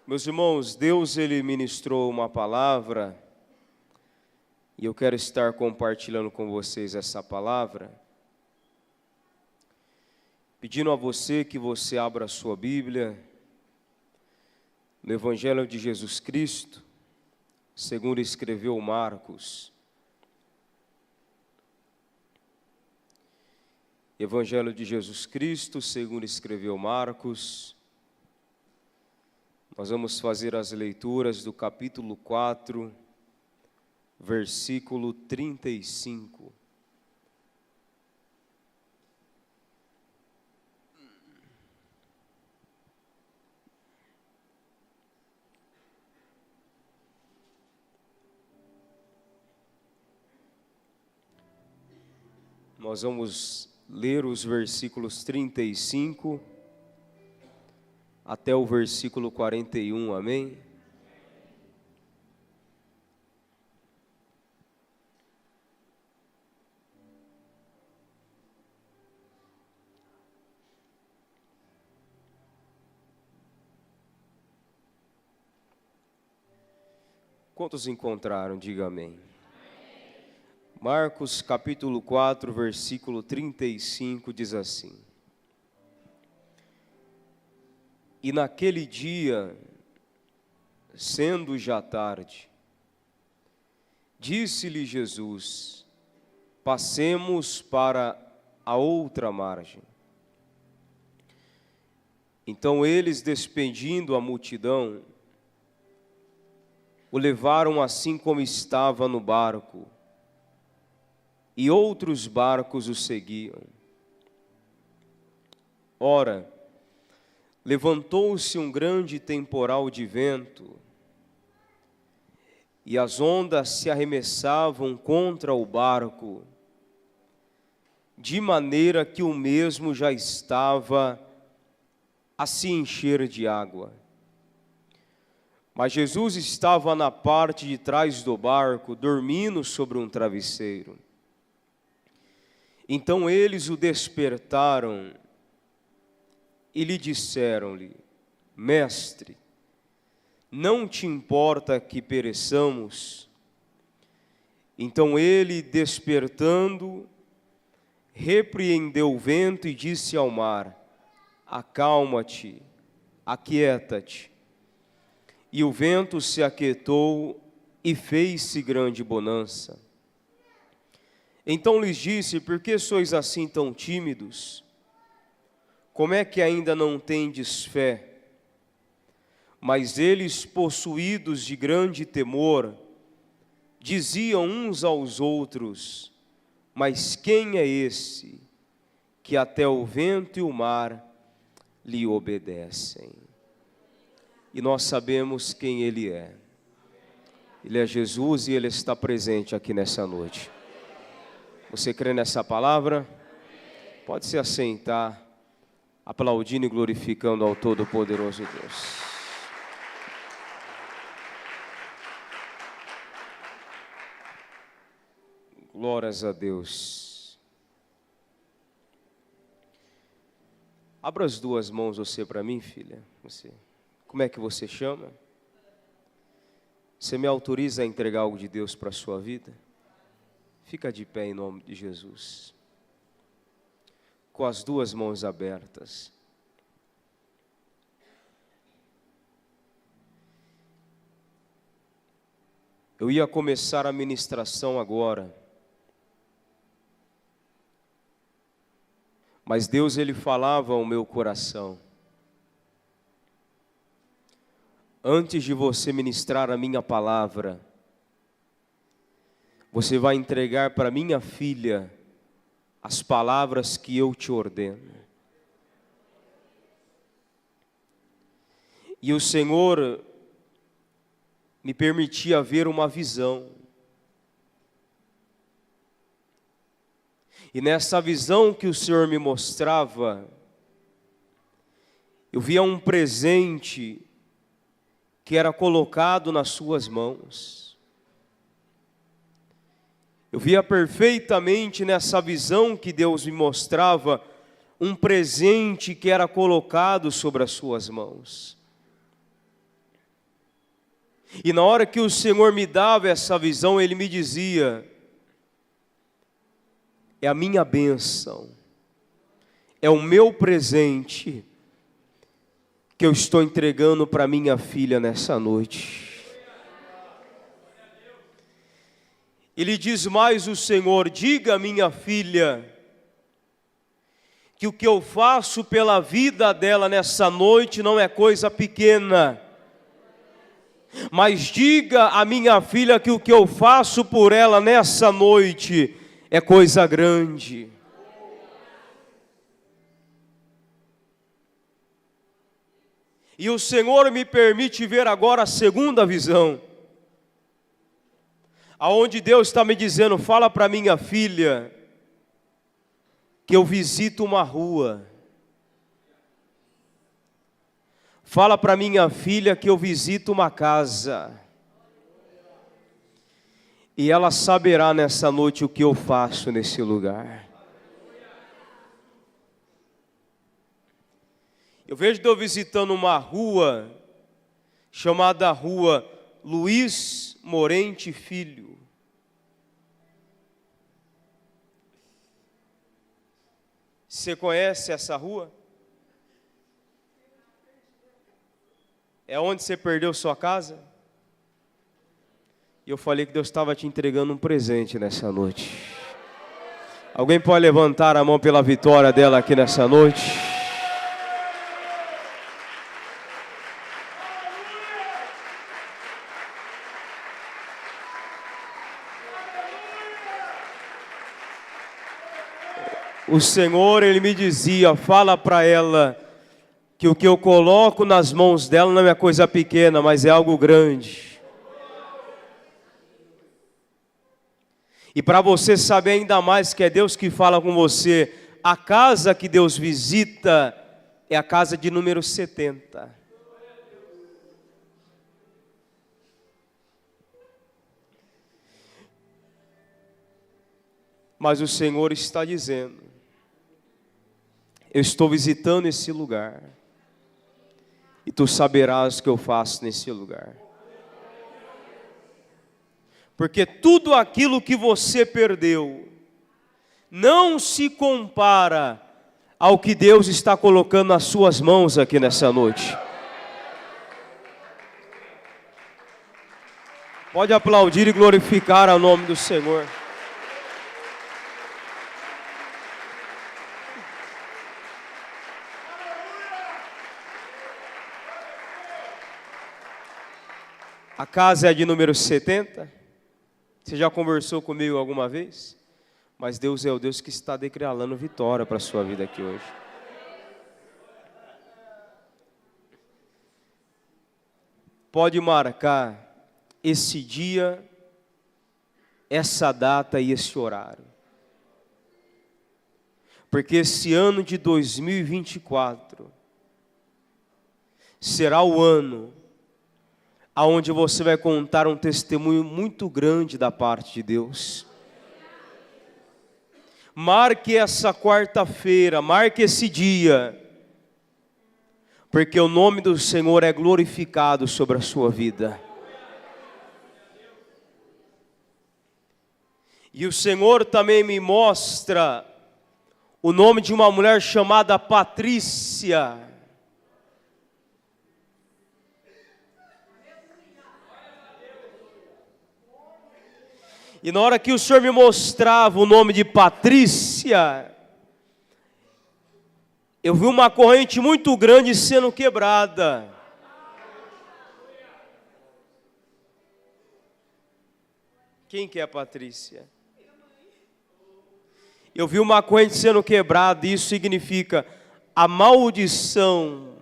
Meus irmãos, Deus ele ministrou uma palavra e eu quero estar compartilhando com vocês essa palavra, pedindo a você que você abra a sua Bíblia no Evangelho de Jesus Cristo, segundo escreveu Marcos. Evangelho de Jesus Cristo, segundo escreveu Marcos. Nós vamos fazer as leituras do capítulo 4, versículo 35. Nós vamos ler os versículos 35 até o versículo 41, amém? Quantos encontraram? Diga amém. Marcos capítulo 4, versículo 35 diz assim: E naquele dia, sendo já tarde, disse-lhe Jesus: Passemos para a outra margem. Então eles, despedindo a multidão, o levaram assim como estava no barco, e outros barcos o seguiam. Ora, levantou-se um grande temporal de vento, e as ondas se arremessavam contra o barco, de maneira que o mesmo já estava a se encher de água. Mas Jesus estava na parte de trás do barco, dormindo sobre um travesseiro. Então eles o despertaram e lhe disseram-lhe: Mestre, não te importa que pereçamos? Então ele, despertando, repreendeu o vento e disse ao mar: Acalma-te, aquieta-te. E o vento se aquietou e fez-se grande bonança. Então lhes disse: Por que sois assim tão tímidos? Como é que ainda não tendes fé? Mas eles, possuídos de grande temor, diziam uns aos outros: Mas quem é esse, que até o vento e o mar lhe obedecem? E nós sabemos quem Ele é. Ele é Jesus e Ele está presente aqui nessa noite. Você crê nessa palavra? Pode se assentar, aplaudindo e glorificando ao Todo-Poderoso Deus. Glórias a Deus. Abra as duas mãos você para mim, filha. Você. Como é que você chama? Você me autoriza a entregar algo de Deus para a sua vida? Fica de pé em nome de Jesus. Com as duas mãos abertas. Eu ia começar a ministração agora. Mas Deus, Ele falava ao meu coração: antes de você ministrar a minha palavra, você vai entregar para minha filha as palavras que eu te ordeno. E o Senhor me permitia ver uma visão. E nessa visão que o Senhor me mostrava, eu via um presente que era colocado nas suas mãos. Eu via perfeitamente nessa visão que Deus me mostrava um presente que era colocado sobre as suas mãos. E na hora que o Senhor me dava essa visão, Ele me dizia: é a minha bênção, é o meu presente que eu estou entregando para minha filha nessa noite. Ele diz mais o Senhor: diga à minha filha que o que eu faço pela vida dela nessa noite não é coisa pequena. Mas diga à minha filha que o que eu faço por ela nessa noite é coisa grande. E o Senhor me permite ver agora a segunda visão, aonde Deus está me dizendo: fala para minha filha que eu visito uma rua. Fala para minha filha que eu visito uma casa. E ela saberá nessa noite o que eu faço nesse lugar. Eu vejo Deus visitando uma rua chamada Rua Luiz Morente Filho. Você conhece essa rua? É onde você perdeu sua casa? E eu falei que Deus estava te entregando um presente nessa noite. Alguém pode levantar a mão pela vitória dela aqui nessa noite? O Senhor, Ele me dizia: fala para ela que o que eu coloco nas mãos dela não é coisa pequena, mas é algo grande. E para você saber ainda mais que é Deus que fala com você, a casa que Deus visita é a casa de número 70. Mas o Senhor está dizendo: eu estou visitando esse lugar, e tu saberás o que eu faço nesse lugar. Porque tudo aquilo que você perdeu não se compara ao que Deus está colocando nas suas mãos aqui nessa noite. Pode aplaudir e glorificar o nome do Senhor. A casa é de número 70. Você já conversou comigo alguma vez? Mas Deus é o Deus que está declarando vitória para a sua vida aqui hoje. Pode marcar esse dia, essa data e esse horário. Porque esse ano de 2024 será o ano aonde você vai contar um testemunho muito grande da parte de Deus. Marque essa quarta-feira, marque esse dia, porque o nome do Senhor é glorificado sobre a sua vida. E o Senhor também me mostra o nome de uma mulher chamada Patrícia. E na hora que o Senhor me mostrava o nome de Patrícia, eu vi uma corrente muito grande sendo quebrada. Quem que é a Patrícia? Eu vi uma corrente sendo quebrada, e isso significa a maldição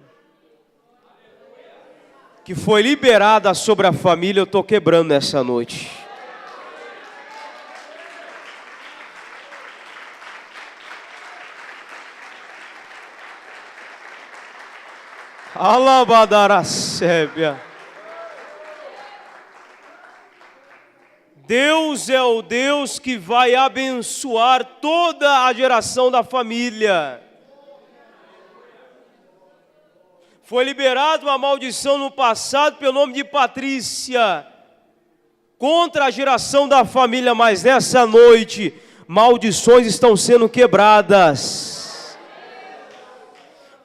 que foi liberada sobre a família, eu estou quebrando nessa noite. Alabadaracébia. Deus é o Deus que vai abençoar toda a geração da família. Foi liberada uma maldição no passado pelo nome de Patrícia contra a geração da família, mas nessa noite maldições estão sendo quebradas.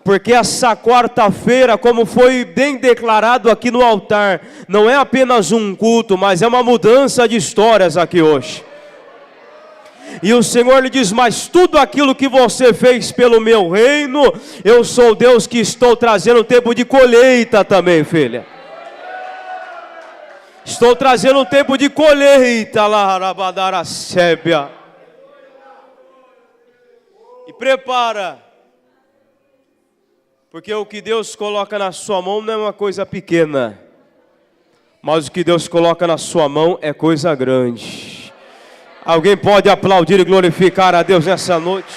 Porque essa quarta-feira, como foi bem declarado aqui no altar, não é apenas um culto, mas é uma mudança de histórias aqui hoje. E o Senhor lhe diz: mas tudo aquilo que você fez pelo meu reino, eu sou Deus que estou trazendo tempo de colheita também, filha. Estou trazendo um tempo de colheita lá, Rabadara-sébia. E prepara, porque o que Deus coloca na sua mão não é uma coisa pequena, mas o que Deus coloca na sua mão é coisa grande. Alguém pode aplaudir e glorificar a Deus nessa noite?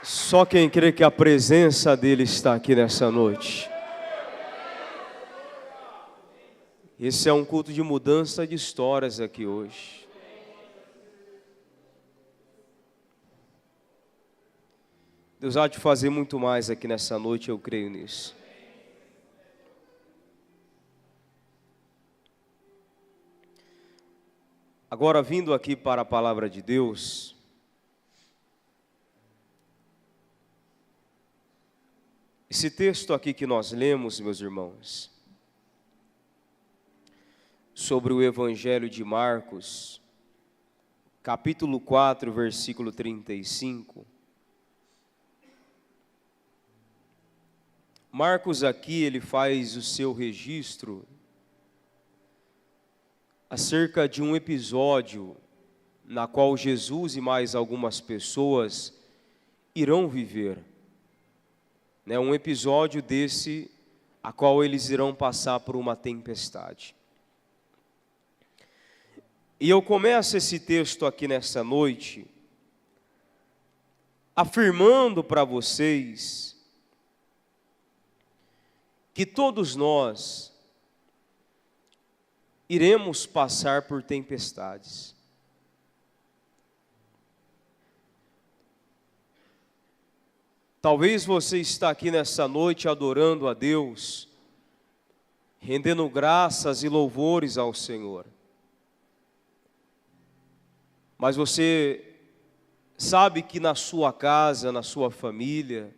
Só quem crê que a presença dele está aqui nessa noite. Esse é um culto de mudança de histórias aqui hoje. Deus há de fazer muito mais aqui nessa noite, eu creio nisso. Agora, vindo aqui para a palavra de Deus, esse texto aqui que nós lemos, meus irmãos, sobre o Evangelho de Marcos, capítulo 4, versículo 35. Marcos aqui, ele faz o seu registro acerca de um episódio na qual Jesus e mais algumas pessoas irão viver. Um episódio desse, a qual eles irão passar por uma tempestade. E eu começo esse texto aqui nessa noite, afirmando para vocês que todos nós iremos passar por tempestades. Talvez você está aqui nessa noite adorando a Deus, rendendo graças e louvores ao Senhor. Mas você sabe que na sua casa, na sua família,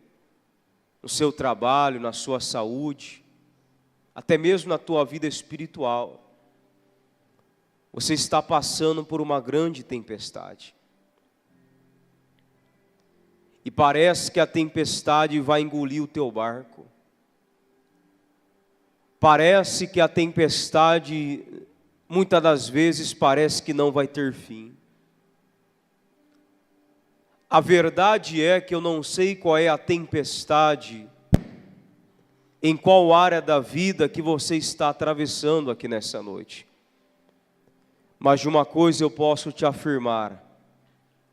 no seu trabalho, na sua saúde, até mesmo na tua vida espiritual, você está passando por uma grande tempestade. E parece que a tempestade vai engolir o teu barco. Parece que a tempestade, muitas das vezes, parece que não vai ter fim. A verdade é que eu não sei qual é a tempestade, em qual área da vida que você está atravessando aqui nessa noite. Mas de uma coisa eu posso te afirmar,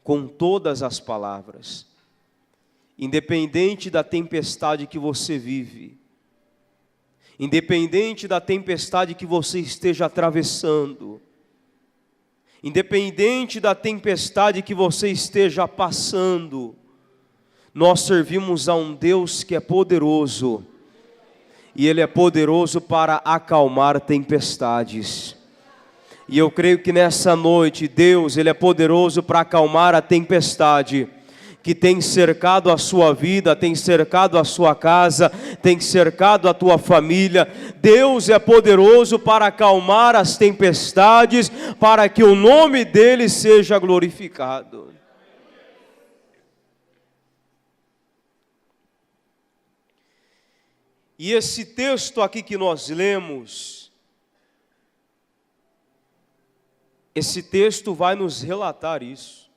com todas as palavras: independente da tempestade que você vive, independente da tempestade que você esteja atravessando, independente da tempestade que você esteja passando, nós servimos a um Deus que é poderoso, e Ele é poderoso para acalmar tempestades. E eu creio que nessa noite, Deus, Ele é poderoso para acalmar a tempestade que tem cercado a sua vida, tem cercado a sua casa, tem cercado a tua família. Deus é poderoso para acalmar as tempestades, para que o nome dEle seja glorificado. E esse texto aqui que nós lemos, esse texto vai nos relatar isso.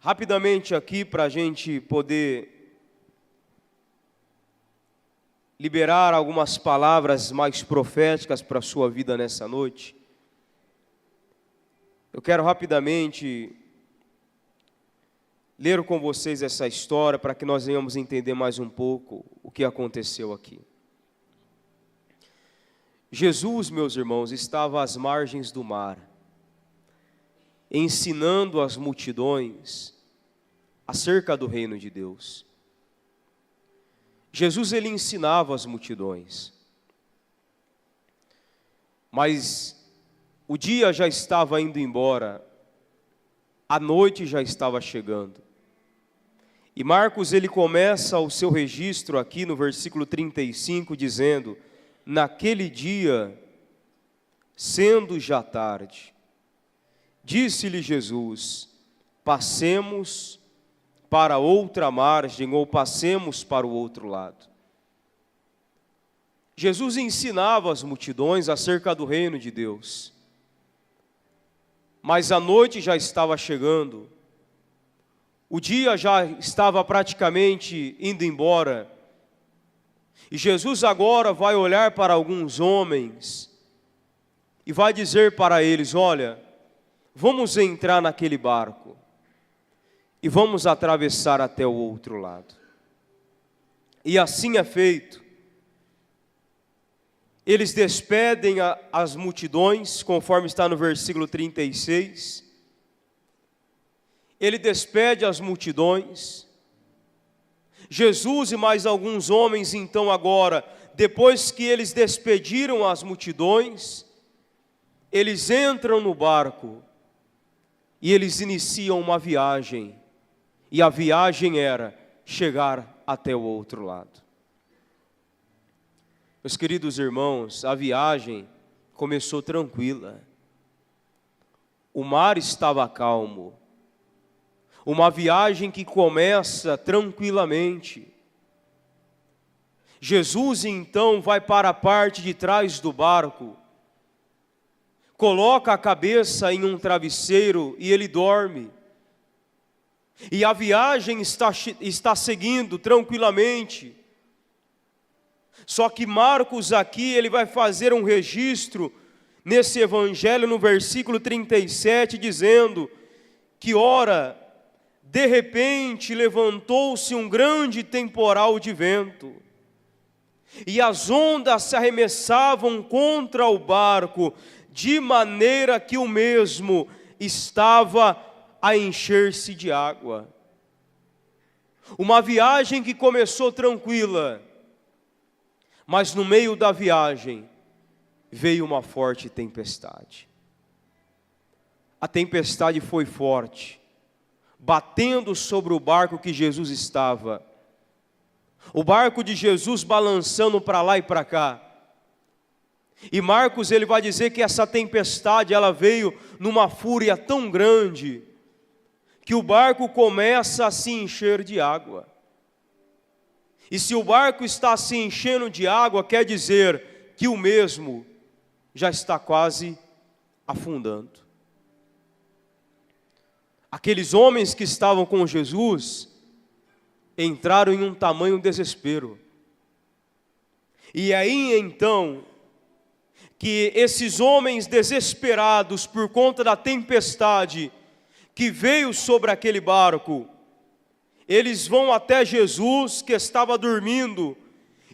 Rapidamente aqui, para a gente poder liberar algumas palavras mais proféticas para a sua vida nessa noite, eu quero rapidamente ler com vocês essa história para que nós venhamos entender mais um pouco o que aconteceu aqui. Jesus, meus irmãos, estava às margens do mar, ensinando as multidões acerca do reino de Deus. Jesus, ele ensinava as multidões, mas o dia já estava indo embora, a noite já estava chegando. E Marcos, ele começa o seu registro aqui no versículo 35, dizendo: naquele dia, sendo já tarde, disse-lhe Jesus: passemos para outra margem, ou passemos para o outro lado. Jesus ensinava as multidões acerca do reino de Deus, mas a noite já estava chegando, o dia já estava praticamente indo embora, e Jesus agora vai olhar para alguns homens e vai dizer para eles: olha, vamos entrar naquele barco e vamos atravessar até o outro lado. E assim é feito. Eles despedem as multidões, conforme está no versículo 36. Ele despede as multidões. Jesus e mais alguns homens, então agora, depois que eles despediram as multidões, eles entram no barco e eles iniciam uma viagem. E a viagem era chegar até o outro lado. Meus queridos irmãos, a viagem começou tranquila. O mar estava calmo. Uma viagem que começa tranquilamente. Jesus então vai para a parte de trás do barco, coloca a cabeça em um travesseiro e ele dorme. E a viagem está seguindo tranquilamente. Só que Marcos aqui, ele vai fazer um registro nesse evangelho no versículo 37, dizendo que ora, de repente levantou-se um grande temporal de vento, e as ondas se arremessavam contra o barco, de maneira que o mesmo estava a encher-se de água. Uma viagem que começou tranquila, mas no meio da viagem veio uma forte tempestade. A tempestade foi forte, batendo sobre o barco que Jesus estava. O barco de Jesus balançando para lá e para cá. E Marcos, ele vai dizer que essa tempestade, ela veio numa fúria tão grande, que o barco começa a se encher de água. E se o barco está se enchendo de água, quer dizer que o mesmo já está quase afundando. Aqueles homens que estavam com Jesus entraram em um tamanho desespero. E aí então, que esses homens desesperados por conta da tempestade que veio sobre aquele barco, eles vão até Jesus, que estava dormindo,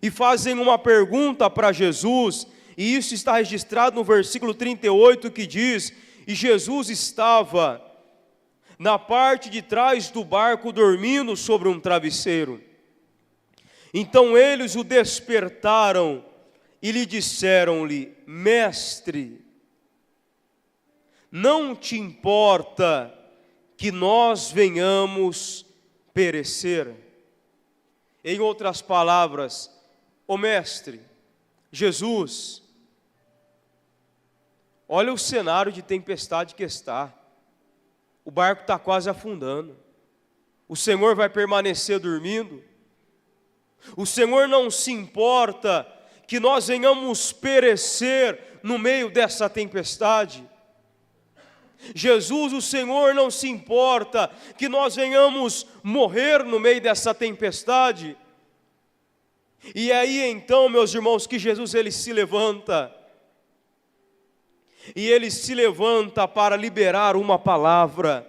e fazem uma pergunta para Jesus, e isso está registrado no versículo 38, que diz: e Jesus estava na parte de trás do barco, dormindo sobre um travesseiro. Então eles o despertaram e lhe disseram-lhe: mestre, não te importa que nós venhamos perecer? Em outras palavras, ó mestre, Jesus, olha o cenário de tempestade que está. O barco está quase afundando. O Senhor vai permanecer dormindo? O Senhor não se importa que nós venhamos perecer no meio dessa tempestade? Jesus, o Senhor, não se importa que nós venhamos morrer no meio dessa tempestade? E aí então, meus irmãos, que Jesus, ele se levanta. E ele se levanta para liberar uma palavra.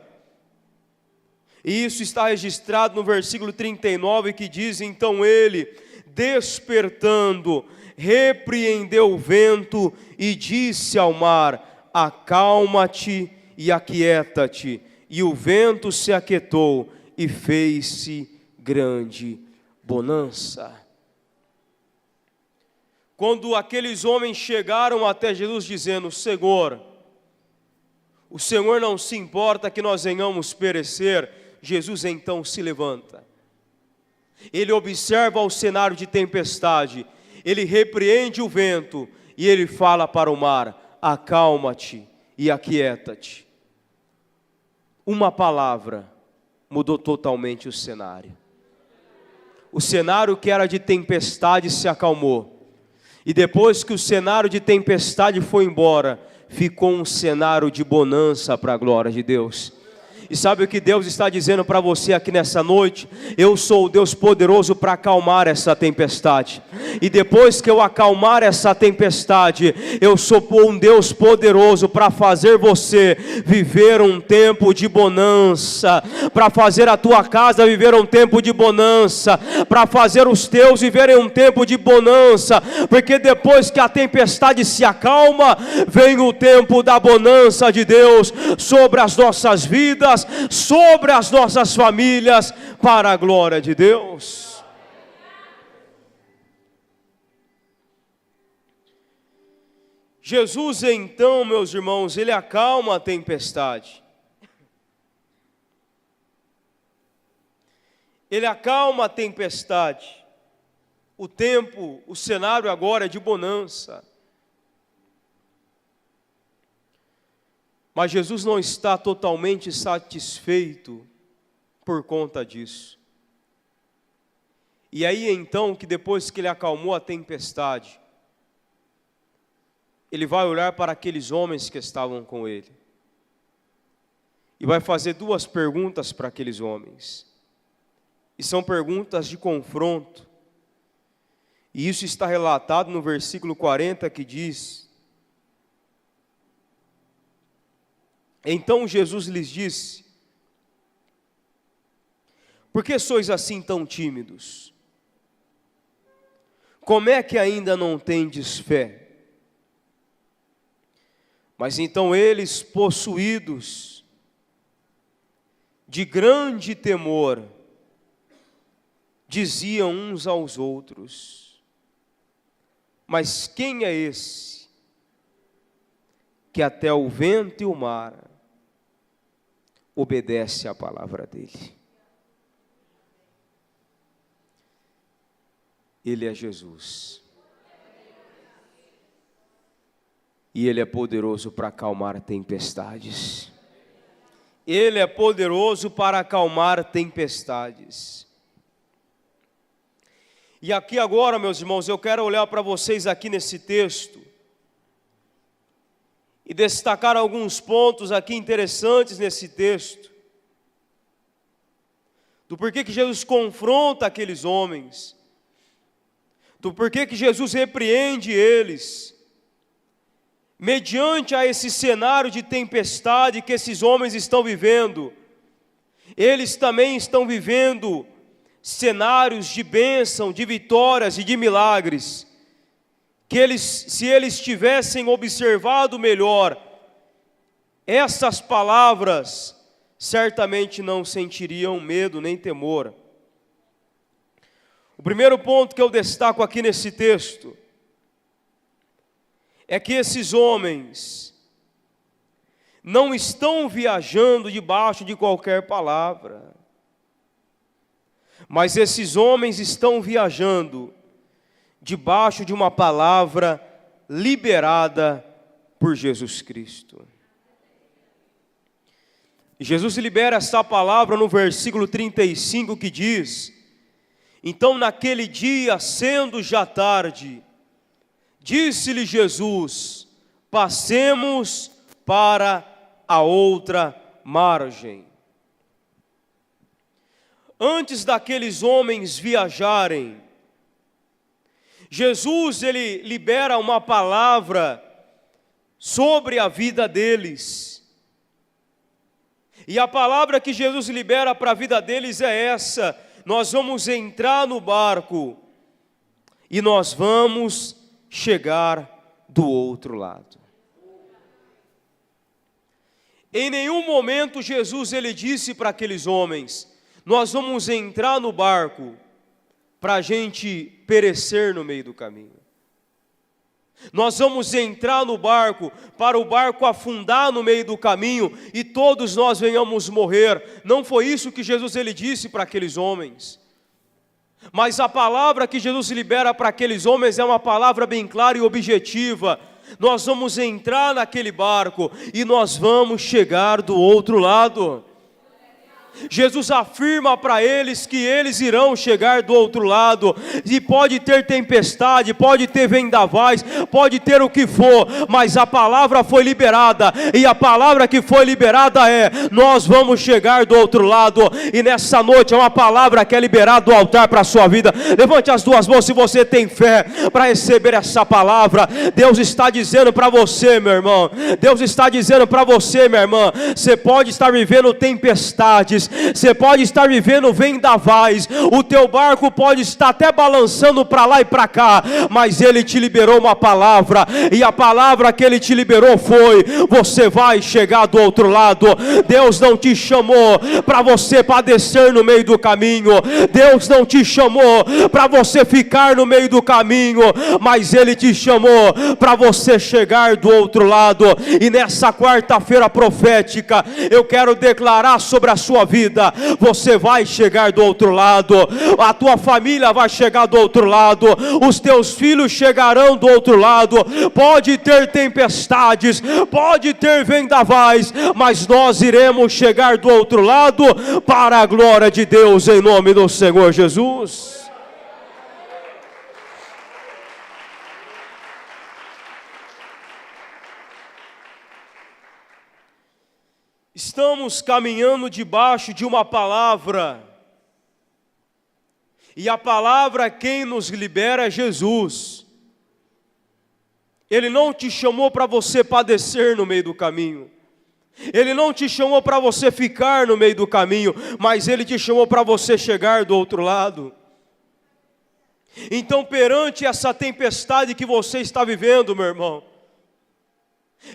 E isso está registrado no versículo 39, que diz: então ele, despertando, repreendeu o vento e disse ao mar: acalma-te e aquieta-te. E o vento se aquietou e fez-se grande bonança. Quando aqueles homens chegaram até Jesus dizendo: Senhor, o Senhor não se importa que nós venhamos perecer, Jesus então se levanta. Ele observa o cenário de tempestade, ele repreende o vento e ele fala para o mar: acalma-te e aquieta-te. Uma palavra mudou totalmente o cenário. O cenário que era de tempestade se acalmou. E depois que o cenário de tempestade foi embora, ficou um cenário de bonança para a glória de Deus. E sabe o que Deus está dizendo para você aqui nessa noite? Eu sou o Deus poderoso para acalmar essa tempestade. E depois que eu acalmar essa tempestade, eu sou um Deus poderoso para fazer você viver um tempo de bonança, para fazer a tua casa viver um tempo de bonança, para fazer os teus viverem um tempo de bonança, porque depois que a tempestade se acalma, vem o tempo da bonança de Deus sobre as nossas vidas, sobre as nossas famílias, para a glória de Deus. Jesus então, meus irmãos, ele acalma a tempestade. Ele acalma a tempestade. O tempo, o cenário agora é de bonança. Mas Jesus não está totalmente satisfeito por conta disso. E aí então, que depois que ele acalmou a tempestade, ele vai olhar para aqueles homens que estavam com ele. E vai fazer duas perguntas para aqueles homens. E são perguntas de confronto. E isso está relatado no versículo 40, que diz: então Jesus lhes disse: por que sois assim tão tímidos? Como é que ainda não tendes fé? Mas então eles, possuídos de grande temor, diziam uns aos outros: mas quem é esse que até o vento e o mar obedece à palavra dele? Ele é Jesus. E ele é poderoso para acalmar tempestades. Ele é poderoso para acalmar tempestades. E aqui agora, meus irmãos, eu quero olhar para vocês aqui nesse texto e destacar alguns pontos aqui interessantes nesse texto, do porquê que Jesus confronta aqueles homens, do porquê que Jesus repreende eles, mediante a esse cenário de tempestade que esses homens estão vivendo. Eles também estão vivendo cenários de bênção, de vitórias e de milagres, que eles, se eles tivessem observado melhor essas palavras, certamente não sentiriam medo nem temor. O primeiro ponto que eu destaco aqui nesse texto é que esses homens não estão viajando debaixo de qualquer palavra, mas esses homens estão viajando debaixo de uma palavra liberada por Jesus Cristo. Jesus libera essa palavra no versículo 35, que diz: então naquele dia, sendo já tarde, disse-lhe Jesus: passemos para a outra margem. Antes daqueles homens viajarem, Jesus, ele libera uma palavra sobre a vida deles. E a palavra que Jesus libera para a vida deles é essa: nós vamos entrar no barco e nós vamos chegar do outro lado. Em nenhum momento Jesus ele disse para aqueles homens: nós vamos entrar no barco para a gente perecer no meio do caminho. Nós vamos entrar no barco para o barco afundar no meio do caminho e todos nós venhamos morrer. Não foi isso que Jesus ele disse para aqueles homens. Mas a palavra que Jesus libera para aqueles homens é uma palavra bem clara e objetiva. Nós vamos entrar naquele barco e nós vamos chegar do outro lado. Jesus afirma para eles que eles irão chegar do outro lado, e pode ter tempestade, pode ter vendavais, pode ter o que for, mas a palavra foi liberada, e a palavra que foi liberada é: nós vamos chegar do outro lado. E nessa noite é uma palavra que é liberada do altar para a sua vida. Levante as duas mãos se você tem fé para receber essa palavra. Deus está dizendo para você, meu irmão, Deus está dizendo para você, minha irmã, você pode estar vivendo tempestades, você pode estar vivendo vendavais, o teu barco pode estar até balançando para lá e para cá, mas Ele te liberou uma palavra, e a palavra que Ele te liberou foi: você vai chegar do outro lado. Deus não te chamou para você padecer no meio do caminho, Deus não te chamou para você ficar no meio do caminho, mas Ele te chamou para você chegar do outro lado. E nessa quarta-feira profética, eu quero declarar sobre a sua vida: você vai chegar do outro lado, a tua família vai chegar do outro lado, os teus filhos chegarão do outro lado. Pode ter tempestades, pode ter vendavais, mas nós iremos chegar do outro lado para a glória de Deus, em nome do Senhor Jesus. Estamos caminhando debaixo de uma palavra, e a palavra quem nos libera é Jesus. Ele não te chamou para você padecer no meio do caminho, Ele não te chamou para você ficar no meio do caminho, mas Ele te chamou para você chegar do outro lado. Então, perante essa tempestade que você está vivendo, meu irmão,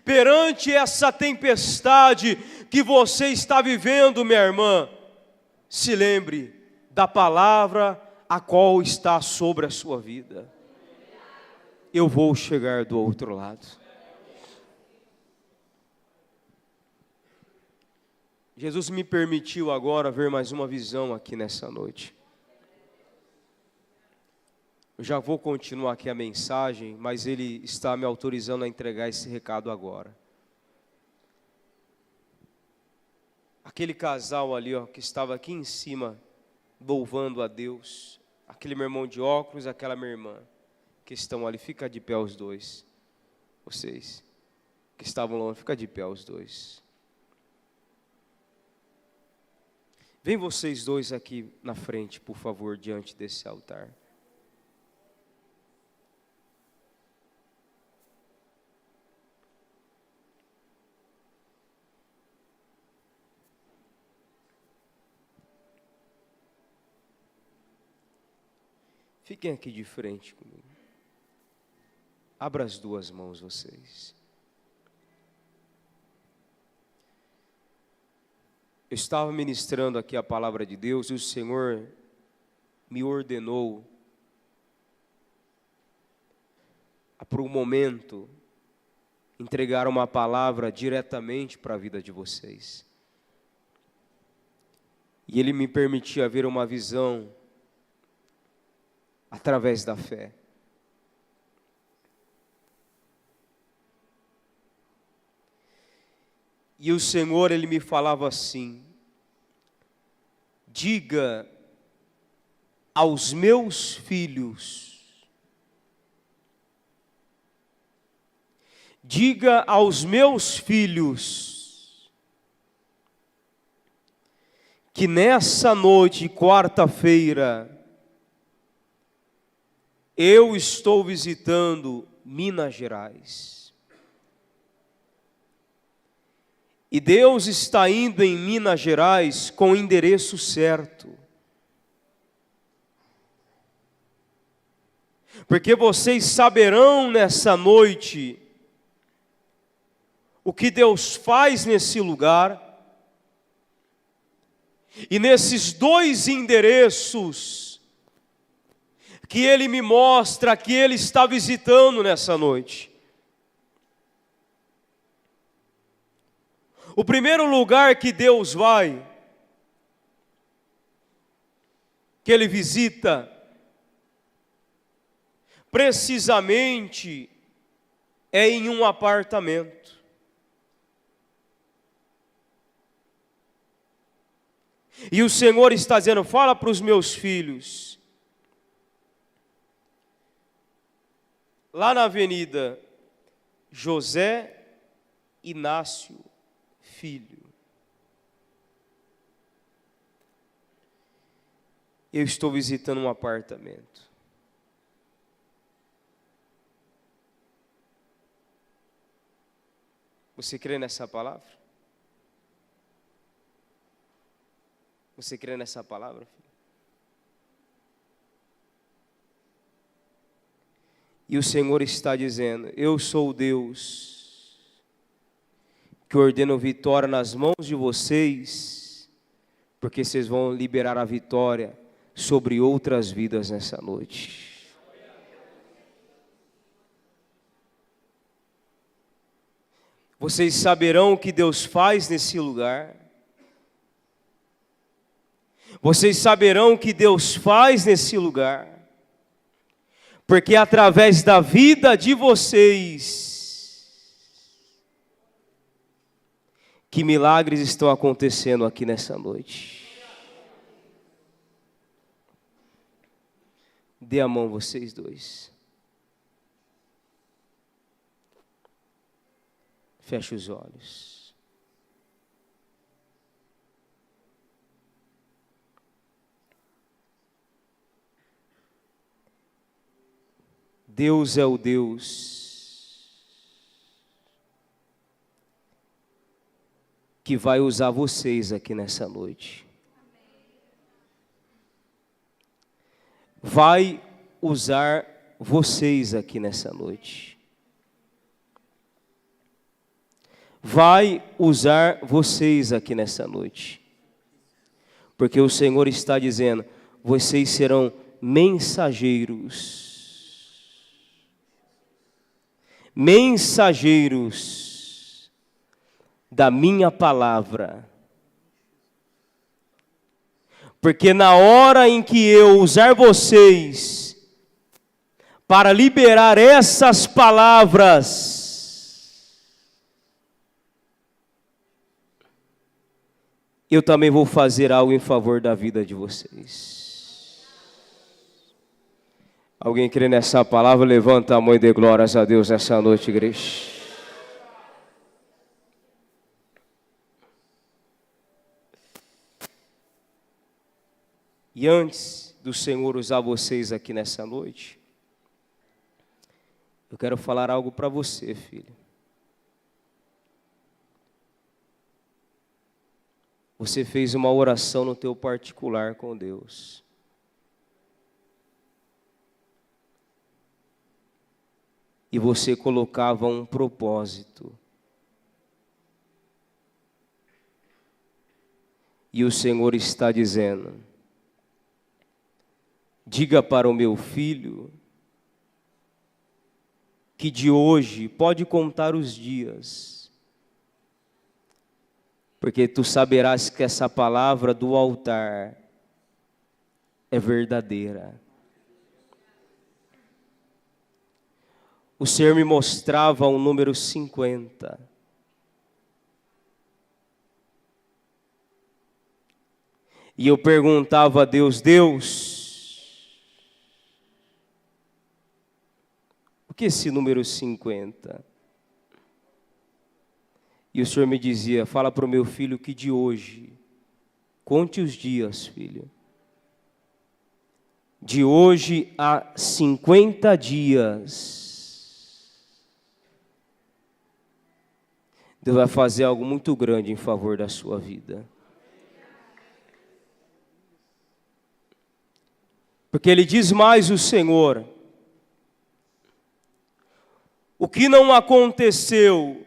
perante essa tempestade que você está vivendo, minha irmã, se lembre da palavra a qual está sobre a sua vida: eu vou chegar do outro lado. Jesus me permitiu agora ver mais uma visão aqui nessa noite. Eu já vou continuar aqui a mensagem, mas Ele está me autorizando a entregar esse recado agora. Aquele casal ali, ó, que estava aqui em cima, louvando a Deus, aquele meu irmão de óculos, aquela minha irmã, que estão ali, fica de pé os dois. Vocês que estavam longe, fica de pé os dois. Vem vocês dois aqui na frente, por favor, diante desse altar. Fiquem aqui de frente comigo. Abra as duas mãos vocês. Eu estava ministrando aqui a palavra de Deus e o Senhor me ordenou a, por um momento, entregar uma palavra diretamente para a vida de vocês. E Ele me permitia ver uma visão através da fé. E o Senhor, Ele me falava assim: diga aos meus filhos, diga aos meus filhos, que nessa noite, quarta-feira, eu estou visitando Minas Gerais. E Deus está indo em Minas Gerais com o endereço certo. porque vocês saberão nessa noite o que Deus faz nesse lugar, e nesses dois endereços que Ele me mostra que Ele está visitando nessa noite. O primeiro lugar que Deus vai, que Ele visita, precisamente é em um apartamento. E o Senhor está dizendo: fala para os meus filhos, lá na avenida José Inácio Filho, eu estou visitando um apartamento. Você crê nessa palavra? Você crê nessa palavra, filho? E o Senhor está dizendo: eu sou o Deus que ordeno vitória nas mãos de vocês, porque vocês vão liberar a vitória sobre outras vidas nessa noite. Vocês saberão o que Deus faz nesse lugar. Vocês saberão o que Deus faz nesse lugar, porque através da vida de vocês, que milagres estão acontecendo aqui nessa noite. Dê a mão vocês dois. Feche os olhos. Deus é o Deus que vai usar vocês aqui nessa noite. Vai usar vocês aqui nessa noite. Vai usar vocês aqui nessa noite. Porque o Senhor está dizendo: vocês serão mensageiros. Mensageiros da minha palavra. Porque na hora em que eu usar vocês para liberar essas palavras, eu também vou fazer algo em favor da vida de vocês. Alguém crê nessa palavra? Levanta a mão e dê glórias a Deus essa noite, igreja. E antes do Senhor usar vocês aqui nessa noite, eu quero falar algo para você, filho. Você fez uma oração no teu particular com Deus. E você colocava um propósito. E o Senhor está dizendo: diga para o meu filho que de hoje pode contar os dias, porque tu saberás que essa palavra do altar é verdadeira. O Senhor me mostrava o número 50. E eu perguntava a Deus: Deus, o que é esse número 50? E o Senhor me dizia: fala para o meu filho que de hoje, conte os dias, filho. De hoje a 50 dias, Deus vai fazer algo muito grande em favor da sua vida. Porque Ele diz mais, o Senhor, o que não aconteceu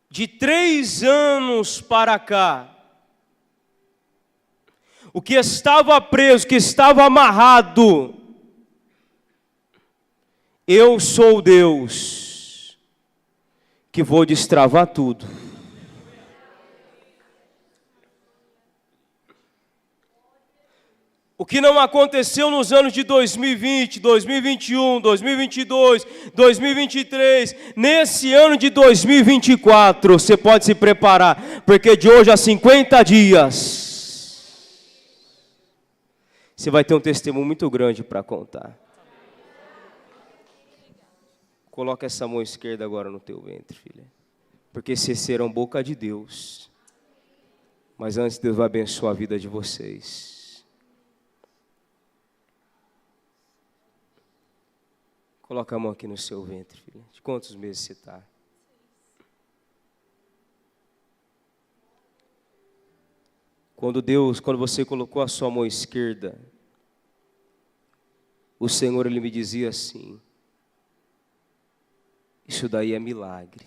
de 3 anos para cá, o que estava preso, que estava amarrado, eu sou Deus, que vou destravar tudo. O que não aconteceu nos anos de 2020, 2021, 2022, 2023, nesse ano de 2024, você pode se preparar, porque de hoje a 50 dias, você vai ter um testemunho muito grande para contar. Coloca essa mão esquerda agora no teu ventre, filha, porque vocês serão boca de Deus. Mas antes, Deus vai abençoar a vida de vocês. Coloca a mão aqui no seu ventre, filha. De quantos meses você está? Quando você colocou a sua mão esquerda, o Senhor, Ele me dizia assim: isso daí é milagre.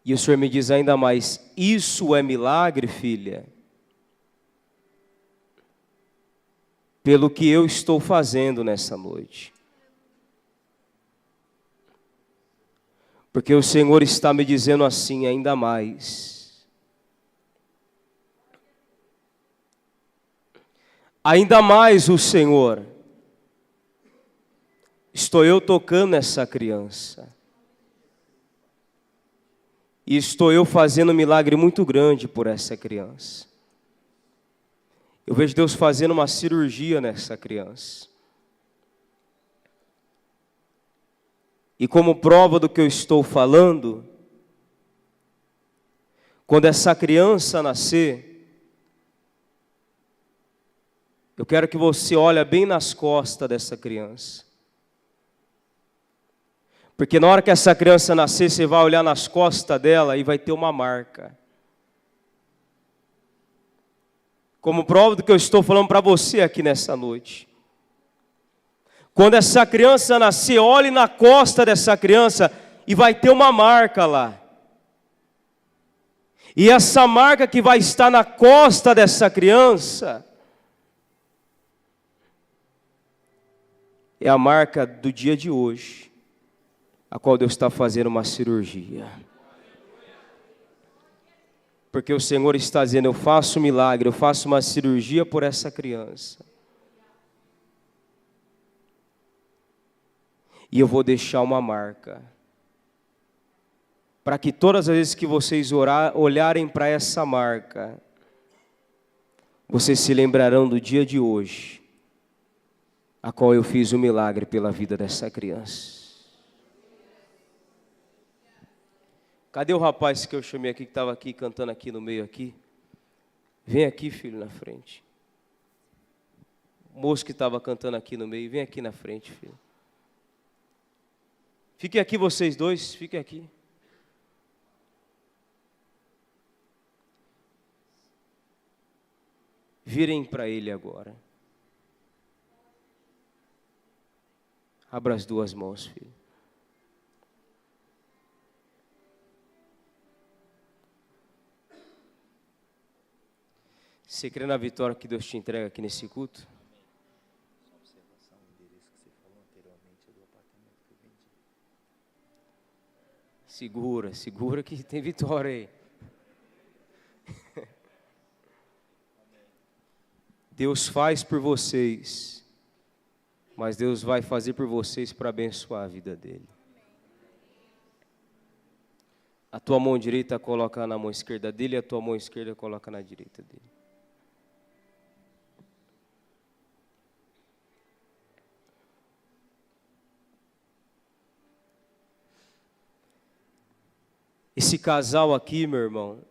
E o Senhor me diz ainda mais: isso é milagre, filha, pelo que eu estou fazendo nessa noite. Porque o Senhor está me dizendo assim ainda mais. Ainda mais o Senhor, estou eu tocando essa criança. E estou eu fazendo um milagre muito grande por essa criança. Eu vejo Deus fazendo uma cirurgia nessa criança. E como prova do que eu estou falando, quando essa criança nascer, eu quero que você olhe bem nas costas dessa criança. Porque na hora que essa criança nascer, você vai olhar nas costas dela e vai ter uma marca. Como prova do que eu estou falando para você aqui nessa noite. Quando essa criança nascer, olhe na costa dessa criança e vai ter uma marca lá. E essa marca que vai estar na costa dessa criança é a marca do dia de hoje, a qual Deus está fazendo uma cirurgia. Porque o Senhor está dizendo: eu faço um milagre, eu faço uma cirurgia por essa criança. E eu vou deixar uma marca. Para que todas as vezes que vocês olharem para essa marca, vocês se lembrarão do dia de hoje, a qual eu fiz um milagre pela vida dessa criança. Cadê o rapaz que eu chamei aqui, que estava aqui, cantando aqui no meio aqui? Vem aqui, filho, na frente. O moço que estava cantando aqui no meio, vem aqui na frente, filho. Fiquem aqui vocês dois, fiquem aqui. Virem para ele agora. Abra as duas mãos, filho. Você crê na vitória que Deus te entrega aqui nesse culto? Só observação, o endereço que você falou anteriormente é do apartamento que eu vendi. Segura que tem vitória aí. Deus faz por vocês, mas Deus vai fazer por vocês para abençoar a vida dele. A tua mão direita coloca na mão esquerda dele, e a tua mão esquerda coloca na direita dele. Esse casal aqui, meu irmão,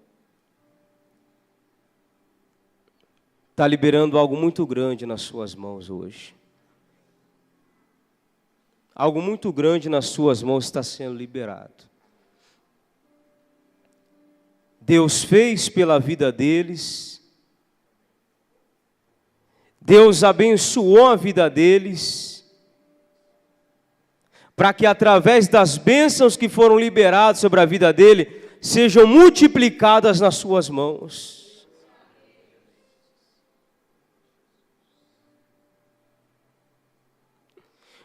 está liberando algo muito grande nas suas mãos hoje. Algo muito grande nas suas mãos está sendo liberado. Deus fez pela vida deles. Deus abençoou a vida deles, para que através das bênçãos que foram liberadas sobre a vida dele, sejam multiplicadas nas suas mãos.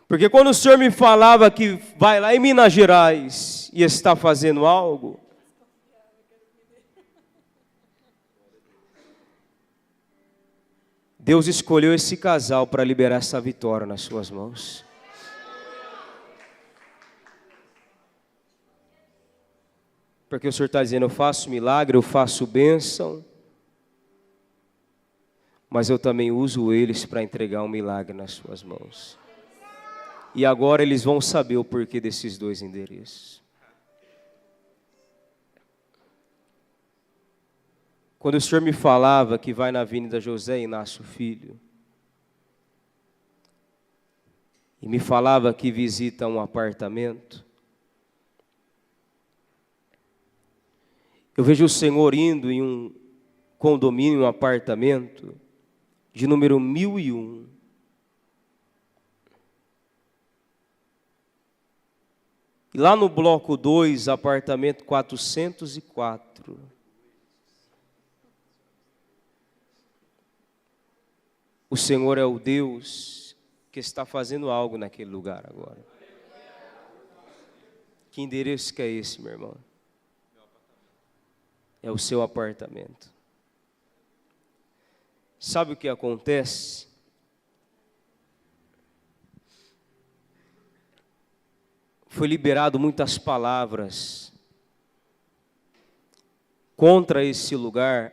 Porque quando o Senhor me falava que vai lá em Minas Gerais e está fazendo algo, Deus escolheu esse casal para liberar essa vitória nas suas mãos. Porque o Senhor está dizendo, eu faço milagre, eu faço bênção, mas eu também uso eles para entregar um milagre nas suas mãos. E agora eles vão saber o porquê desses dois endereços. Quando o Senhor me falava que vai na Avenida José Inácio Filho, e me falava que visita um apartamento, eu vejo o Senhor indo em um condomínio, um apartamento, de número 1001. E lá no bloco 2, apartamento 404. O Senhor é o Deus que está fazendo algo naquele lugar agora. Que endereço que é esse, meu irmão? É o seu apartamento. Sabe o que acontece? Foi liberado muitas palavras contra esse lugar,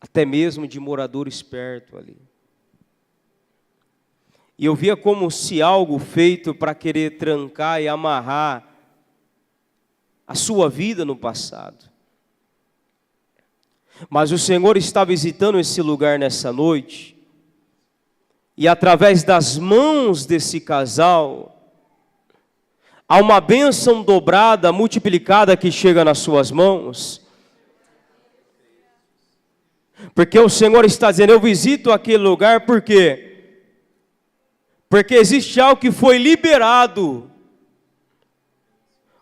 até mesmo de moradores perto ali. E eu via como se algo feito para querer trancar e amarrar a sua vida no passado. Mas o Senhor está visitando esse lugar nessa noite, e através das mãos desse casal, há uma bênção dobrada, multiplicada que chega nas suas mãos. Porque o Senhor está dizendo, eu visito aquele lugar, por quê? Porque existe algo que foi liberado.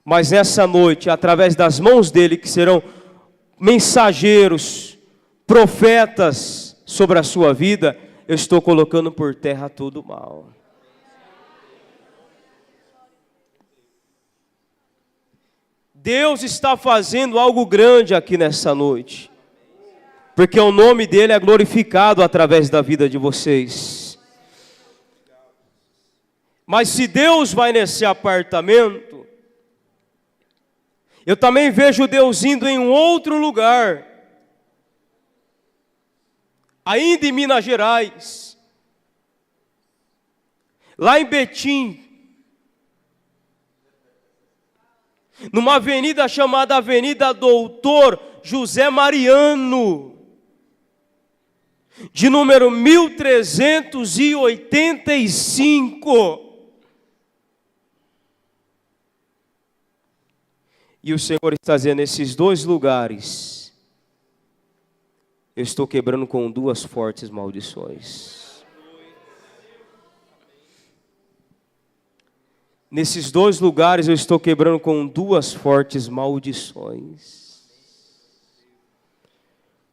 Mas nessa noite, através das mãos dele, que serão mensageiros, profetas sobre a sua vida, eu estou colocando por terra todo o mal. Deus está fazendo algo grande aqui nessa noite, porque o nome dele é glorificado através da vida de vocês. Mas se Deus vai nesse apartamento, eu também vejo Deus indo em um outro lugar, ainda em Minas Gerais, lá em Betim, numa avenida chamada Avenida Doutor José Mariano, de número 1385. E o Senhor está dizendo, nesses dois lugares, eu estou quebrando com duas fortes maldições. Nesses dois lugares eu estou quebrando com duas fortes maldições.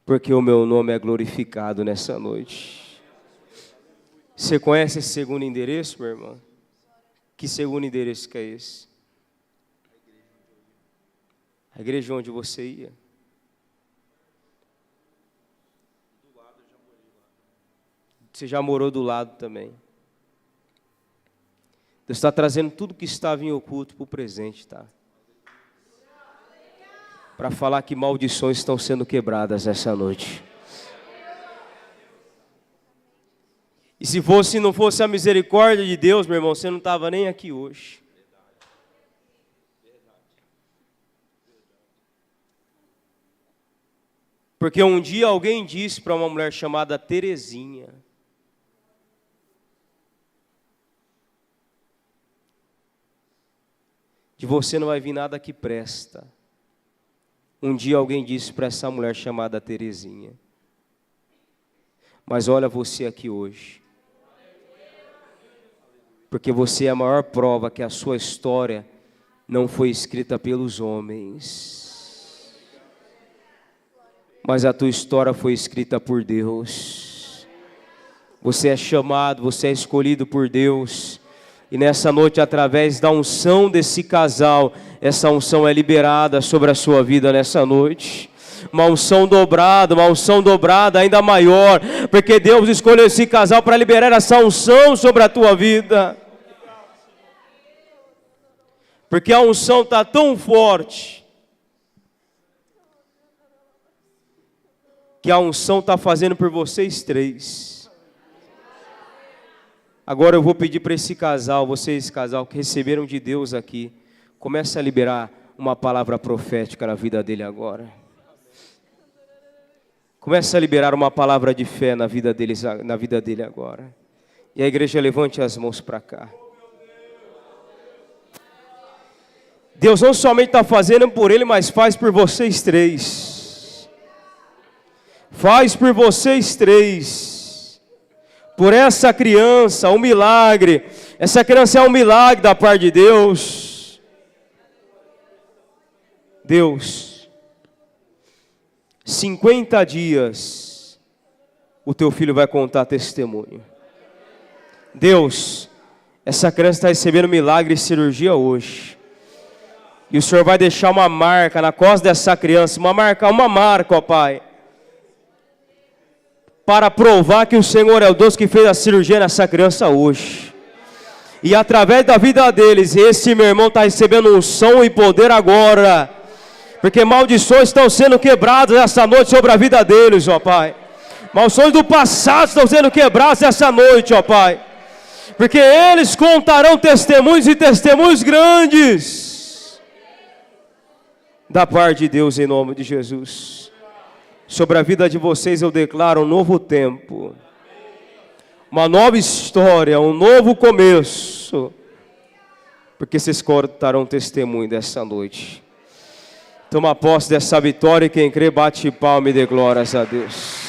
Porque o meu nome é glorificado nessa noite. Você conhece esse segundo endereço, meu irmão? Que segundo endereço que é esse? A igreja onde você ia? Você já morou do lado também. Deus está trazendo tudo que estava em oculto para o presente, tá? Para falar que maldições estão sendo quebradas essa noite. E se não fosse a misericórdia de Deus, meu irmão, você não estava nem aqui hoje. Porque um dia alguém disse para uma mulher chamada Terezinha, de você não vai vir nada que presta. Um dia alguém disse para essa mulher chamada Terezinha. Mas olha você aqui hoje. Porque você é a maior prova que a sua história não foi escrita pelos homens. Mas a tua história foi escrita por Deus. Você é chamado, você é escolhido por Deus. E nessa noite, através da unção desse casal, essa unção é liberada sobre a sua vida nessa noite. Uma unção dobrada, ainda maior, porque Deus escolheu esse casal para liberar essa unção sobre a tua vida. Porque a unção está tão forte, que a unção está fazendo por vocês três. Agora eu vou pedir para esse casal, vocês casal que receberam de Deus aqui, comece a liberar uma palavra profética na vida dele agora. Comece a liberar uma palavra de fé na vida dele agora. E a igreja levante as mãos para cá. Deus não somente está fazendo por ele, mas faz por vocês três. Faz por vocês três. Por essa criança, um milagre. Essa criança é um milagre da parte de Deus. Deus, 50 dias, o teu filho vai contar testemunho. Deus, essa criança está recebendo milagre e cirurgia hoje. E o Senhor vai deixar uma marca na costa dessa criança, uma marca, ó Pai. Para provar que o Senhor é o Deus que fez a cirurgia nessa criança hoje. E através da vida deles, esse meu irmão está recebendo unção e poder agora. Porque maldições estão sendo quebradas essa noite sobre a vida deles, ó Pai. Maldições do passado estão sendo quebradas essa noite, ó Pai. Porque eles contarão testemunhos e testemunhos grandes. Da parte de Deus em nome de Jesus. Sobre a vida de vocês eu declaro um novo tempo. Uma nova história, um novo começo. Porque vocês contarão testemunho dessa noite. Toma posse dessa vitória e quem crê bate palma e dê glórias a Deus.